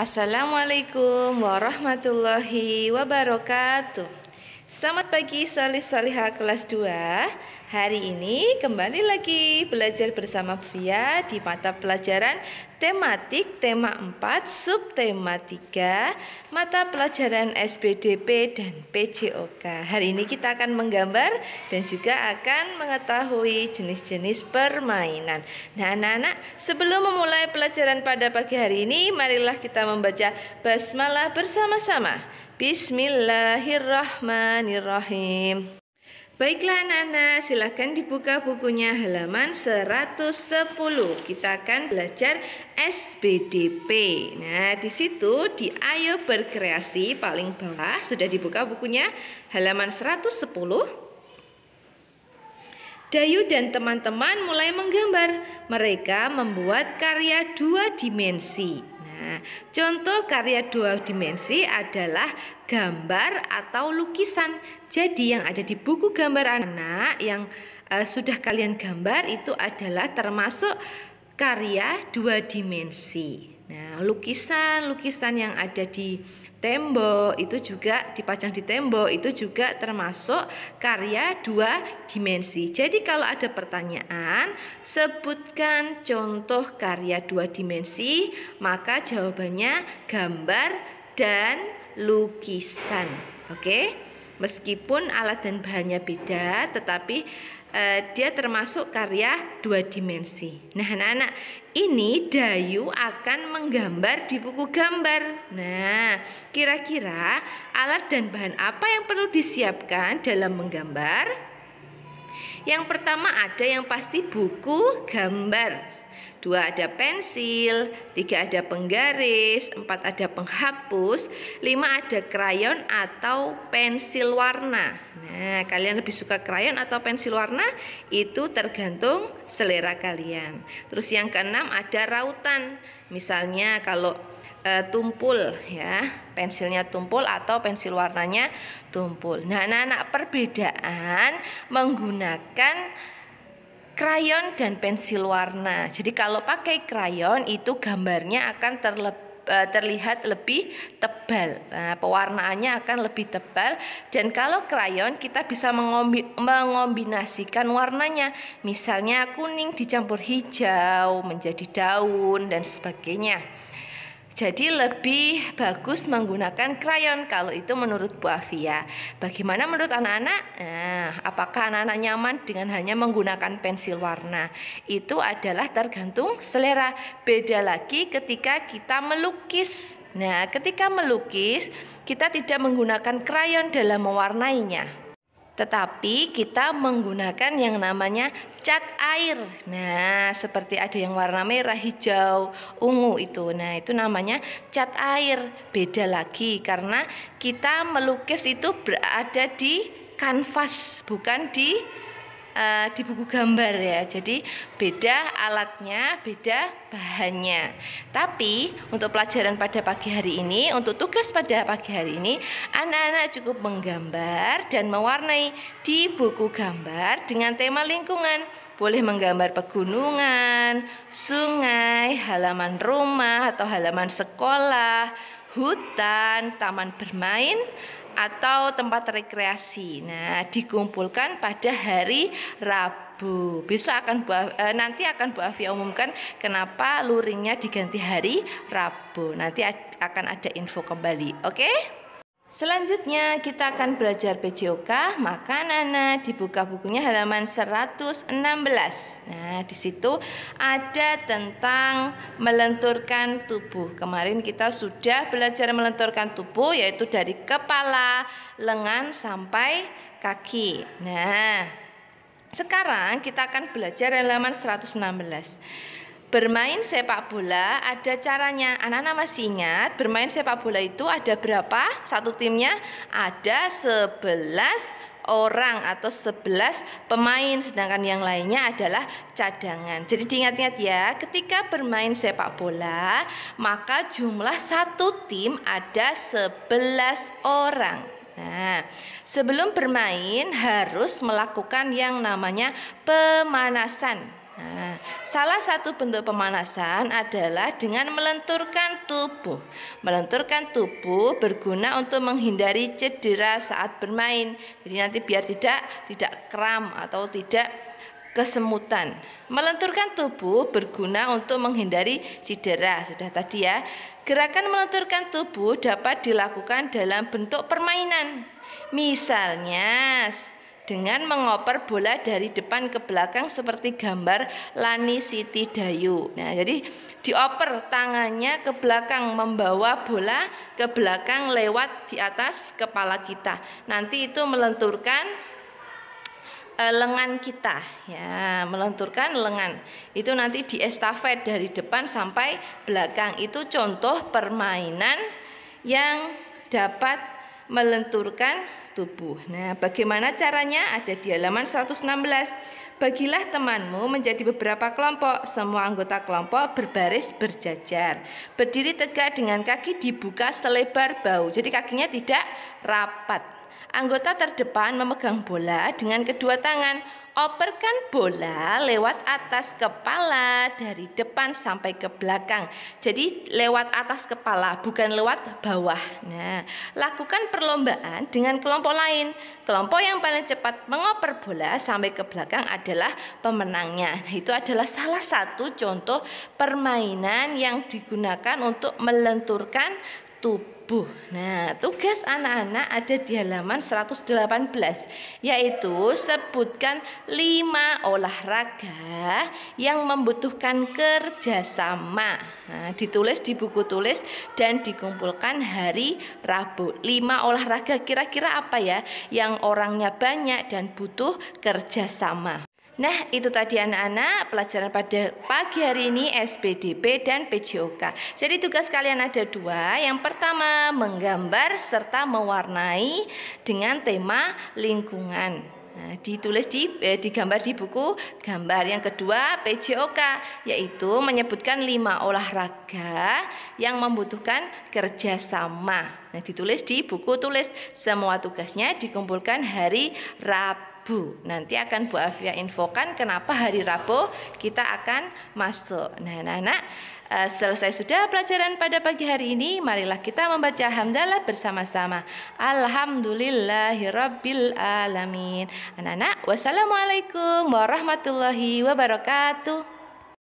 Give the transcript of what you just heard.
Assalamualaikum warahmatullahi wabarakatuh. Selamat pagi salih-salihah kelas 2. Hari ini kembali lagi belajar bersama Fia di mata pelajaran tematik tema 4 subtema 3 mata pelajaran SBDP dan PJOK. Hari ini kita akan menggambar dan juga akan mengetahui jenis-jenis permainan. Nah anak-anak, sebelum memulai pelajaran pada pagi hari ini, marilah kita membaca basmalah bersama-sama. Bismillahirrahmanirrahim. Baiklah anak-anak, silahkan dibuka bukunya halaman 110. Kita akan belajar SBDP. Nah, di situ di Ayo Berkreasi paling bawah sudah dibuka bukunya halaman 110. Dayu dan teman-teman mulai menggambar. Mereka membuat karya 2 dimensi. Nah, contoh karya 2 dimensi adalah gambar atau lukisan. Jadi yang ada di buku gambar anak yang sudah kalian gambar itu adalah termasuk karya 2 dimensi. Nah, lukisan yang ada di tembok itu juga dipajang di tembok itu juga termasuk karya 2 dimensi. Jadi kalau ada pertanyaan, sebutkan contoh karya 2 dimensi, maka jawabannya gambar dan lukisan. Oke? Meskipun alat dan bahannya beda, tetapi dia termasuk karya 2 dimensi. Nah anak-anak, ini Dayu akan menggambar di buku gambar. Nah, kira-kira alat dan bahan apa yang perlu disiapkan dalam menggambar? Yang pertama ada yang pasti buku gambar. 2 ada pensil, 3 ada penggaris, 4 ada penghapus, 5 ada krayon atau pensil warna. Nah, kalian lebih suka krayon atau pensil warna? Itu tergantung selera kalian. Terus yang keenam ada rautan. Misalnya kalau tumpul ya, pensilnya tumpul atau pensil warnanya tumpul. Nah, anak-anak, perbedaan menggunakan krayon dan pensil warna. Jadi kalau pakai krayon itu gambarnya akan terlihat lebih tebal. Nah, pewarnaannya akan lebih tebal. Dan kalau krayon kita bisa mengombinasikan warnanya. Misalnya kuning dicampur hijau menjadi daun dan sebagainya. Jadi lebih bagus menggunakan krayon kalau itu menurut Bu Afia. Bagaimana menurut anak-anak? Nah, apakah anak-anak nyaman dengan hanya menggunakan pensil warna? Itu adalah tergantung selera. Beda lagi ketika kita melukis. Nah, ketika melukis kita tidak menggunakan krayon dalam mewarnainya, tetapi kita menggunakan yang namanya cat air. Nah, seperti ada yang warna merah, hijau, ungu itu. Nah, itu namanya cat air. Beda lagi karena kita melukis itu berada di kanvas, bukan di buku gambar ya. Jadi beda alatnya, beda bahannya. Tapi untuk pelajaran pada pagi hari ini, untuk tugas pada pagi hari ini, anak-anak cukup menggambar dan mewarnai di buku gambar dengan tema lingkungan. Boleh menggambar pegunungan, sungai, halaman rumah atau halaman sekolah, hutan, taman bermain, atau tempat rekreasi. Nah, dikumpulkan pada hari Rabu. Besok nanti akan Bu Afia umumkan kenapa luringnya diganti hari Rabu. Nanti akan ada info kembali. Oke? Selanjutnya kita akan belajar PJOK, maka anak-anak dibuka bukunya halaman 116. Nah, di situ ada tentang melenturkan tubuh. Kemarin kita sudah belajar melenturkan tubuh, yaitu dari kepala, lengan sampai kaki. Nah, sekarang kita akan belajar halaman 116. Bermain sepak bola ada caranya. Anak-anak masih ingat bermain sepak bola itu ada berapa? Satu timnya ada 11 orang atau 11 pemain, sedangkan yang lainnya adalah cadangan. Jadi diingat-ingat ya, ketika bermain sepak bola maka jumlah satu tim ada 11 orang. Nah, sebelum bermain harus melakukan yang namanya pemanasan. Nah, salah satu bentuk pemanasan adalah dengan melenturkan tubuh. Melenturkan tubuh berguna untuk menghindari cedera saat bermain. Jadi nanti biar tidak kram atau tidak kesemutan. Melenturkan tubuh berguna untuk menghindari cedera. Sudah tadi ya. Gerakan melenturkan tubuh dapat dilakukan dalam bentuk permainan. Misalnya dengan mengoper bola dari depan ke belakang seperti gambar Lani Siti Dayu. Nah, jadi dioper tangannya ke belakang, membawa bola ke belakang lewat di atas kepala kita. Nanti itu melenturkan lengan kita, ya, melenturkan lengan. Itu nanti diestafet dari depan sampai belakang. Itu contoh permainan yang dapat melenturkan tubuh. Nah, bagaimana caranya? Ada di halaman 116. Bagilah temanmu menjadi beberapa kelompok. Semua anggota kelompok berbaris berjajar. Berdiri tegak dengan kaki dibuka selebar bahu. Jadi kakinya tidak rapat. Anggota terdepan memegang bola dengan kedua tangan. Operkan bola lewat atas kepala dari depan sampai ke belakang. Jadi lewat atas kepala, bukan lewat bawah. Nah, lakukan perlombaan dengan kelompok lain. Kelompok yang paling cepat mengoper bola sampai ke belakang adalah pemenangnya. Nah, itu adalah salah satu contoh permainan yang digunakan untuk melenturkan tubuh. Nah, tugas anak-anak ada di halaman 118, yaitu sebutkan 5 olahraga yang membutuhkan kerjasama. Nah, ditulis di buku tulis dan dikumpulkan hari Rabu. 5 olahraga kira-kira apa ya yang orangnya banyak dan butuh kerjasama. Nah, itu tadi anak-anak pelajaran pada pagi hari ini SPDP dan PJOK. Jadi tugas kalian ada 2. Yang pertama menggambar serta mewarnai dengan tema lingkungan. Nah, ditulis digambar di buku gambar. Yang kedua PJOK, yaitu menyebutkan 5 olahraga yang membutuhkan kerjasama. Nah, ditulis di buku tulis. Semua tugasnya dikumpulkan hari Rabu. Nanti akan Bu Afia infokan kenapa hari Rabu kita akan masuk. Nah, anak-anak, selesai sudah pelajaran pada pagi hari ini. Marilah kita membaca hamdalah bersama-sama. Alhamdulillahirabbil alamin. Anak-anak, wassalamualaikum warahmatullahi wabarakatuh.